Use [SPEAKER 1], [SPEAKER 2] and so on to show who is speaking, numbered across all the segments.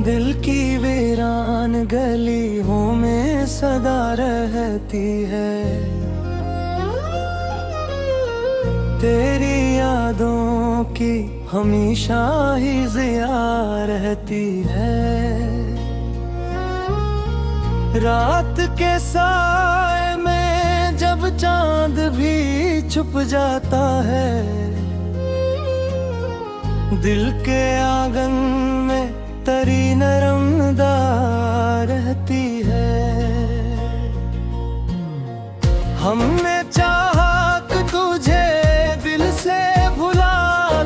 [SPEAKER 1] दिल की वीरान गलियों में सदा रहती है, तेरी यादों की हमेशा ही जिया रहती है। रात के साए में जब चांद भी छुप जाता है, दिल के आंगन में तरी नरमदार रहती है। हमने चाहा कि तुझे दिल से भुला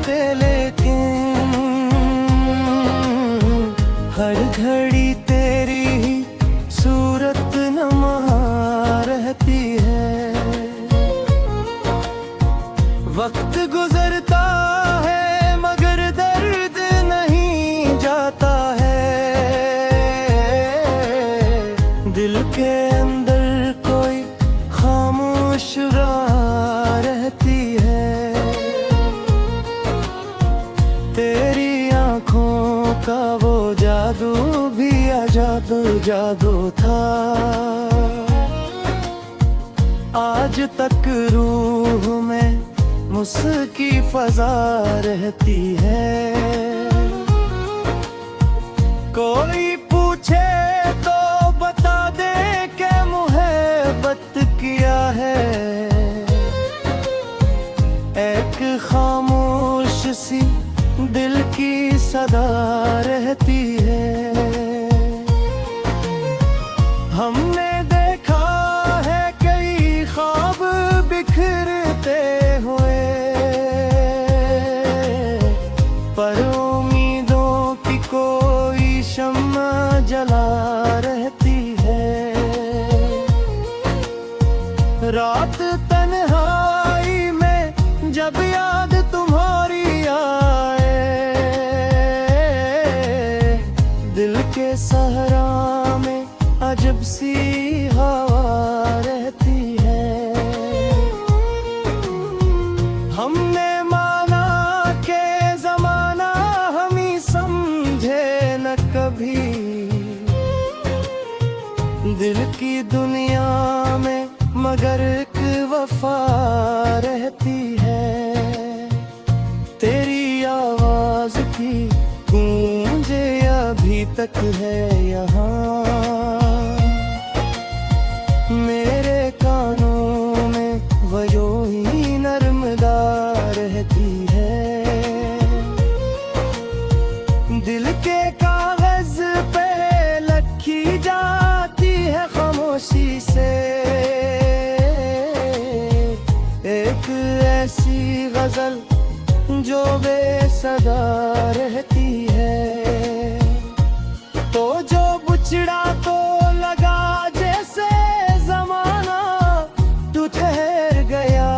[SPEAKER 1] दे, लेकिन हर घड़ी तेरी ही सूरत नमा रहती है। वक्त गुजरता है मगर दर्द नहीं जाता है, दिल के अंदर कोई खामोश राह रहती है। तेरी आंखों का वो जादू भी जादू जादू था, आज तक रूह में मुस्की फजा रहती है। कोई पूछे तो बता दे के मुहब्बत किया है, एक खामोश सी दिल की सदा रहती है। हमने देखा है कई ख्वाब बिखरते हुए, पर उम्मीदों की कोई शम्मा जला रहती है। रात तन्हाई में जब याद तुम्हारी आए, दिल के सहरा में अजब सी हवा रहती है। हमने माना के जमाना हम ही समझे न कभी, दिल की दुनिया में मगर एक वफा रहती है। तेरी आवाज की गूंजे अभी तक है यहाँ, मेरे कानों में वो यूं ही नर्मदा रहती है। दिल के कागज पे लिखी जाती है खामोशी से, एक ऐसी गजल जो बेसदा रहती है। तो जो बुछड़ा तो लगा जैसे जमाना तू ठहर गया,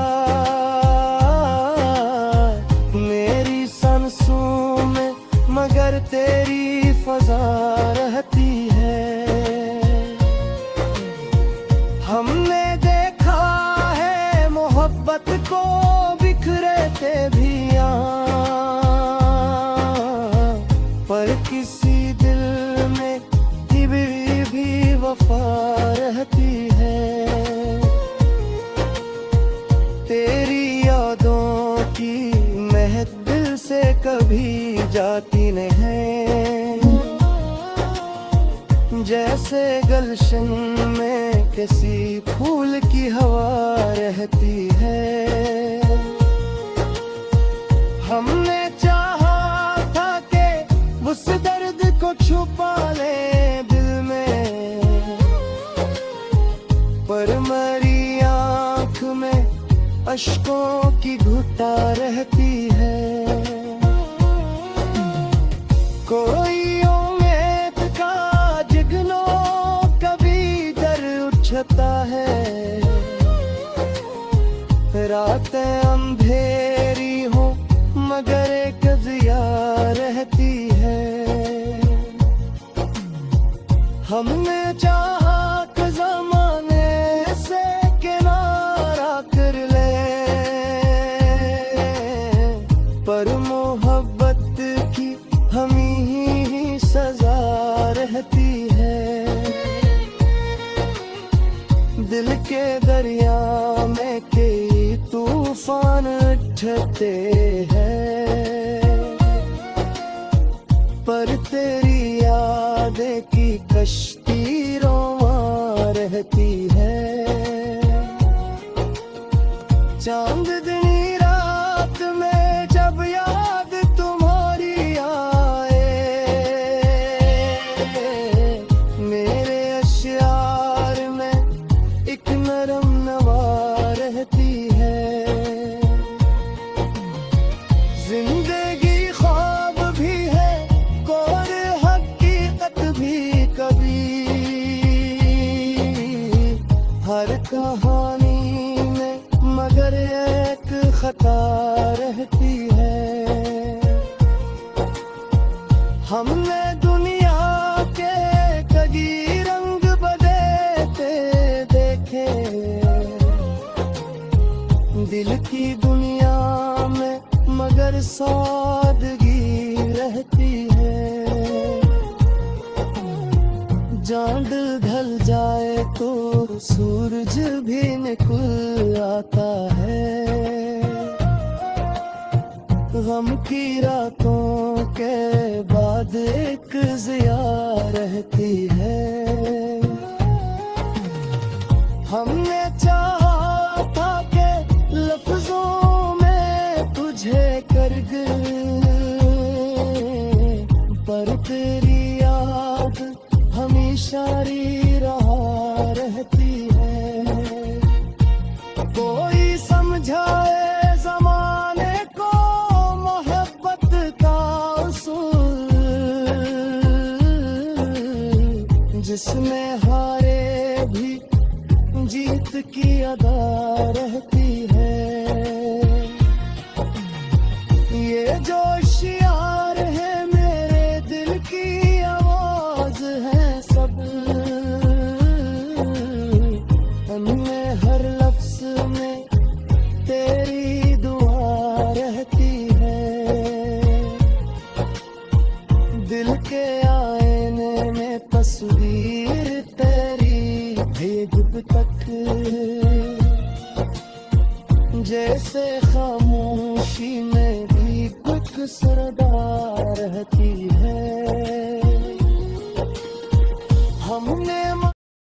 [SPEAKER 1] मेरी सांसों में मगर तेरी फजा रहती है। हमने देखा है मोहब्बत को बिखरे भी यहाँ, पर किसी दिल में भी वफा रहती है। तेरी यादों की महक दिल से कभी जाती नहीं, जैसे गुलशन में किसी फूल की हवा रहती है। हमने चाहा था कि उस दर्द को छुपा ले दिल में, पर मरी आँख में अश्कों की घुटा रहती है। कोई उम्मीद का जिगनो कभी डर उठता है, रातें अंधेरी हो मगर एक जिया रहती है। हमने चाहा कि ज़माने से किनारा कर ले, पर मोहब्बत की हम ही सजा दिल के दरिया में कई तूफान उठते हैं, पर तेरी यादें की कश्ती रोमा रहती है। चांदनी रात में जब याद तुम्हारी आए, मेरे अश्यार में एक नरम नवा रहती है। जिंदगी ख्वाब भी है और हकीकत भी कभी, हर कहानी में मगर एक खता रहती है। हमने दुनिया के कई रंग बदलते देखे, दिल की दुनिया में मगर सादगी रहती है। चांद ढल जाए तो सूरज भी निकल आता है, गम की रातों के बाद एक ज़िया रहती है। हमने चाहा था कि लफ्जों में तुझे कर पर तेरी याद हमेशा रहा रहती है। कोई समझाए जमाने को मोहब्बत का उसूल, जिसमें हारे भी जीत की अदा रहती है। ये जो शियार है मेरे दिल की आवाज है सब, उनमें हर लफ्ज में तेरी दुआ रहती है। दिल के आईने में तस्वीर तेरी भेद तक, जैसे खामोशी में भी कुछ सरदार रहती है। हमने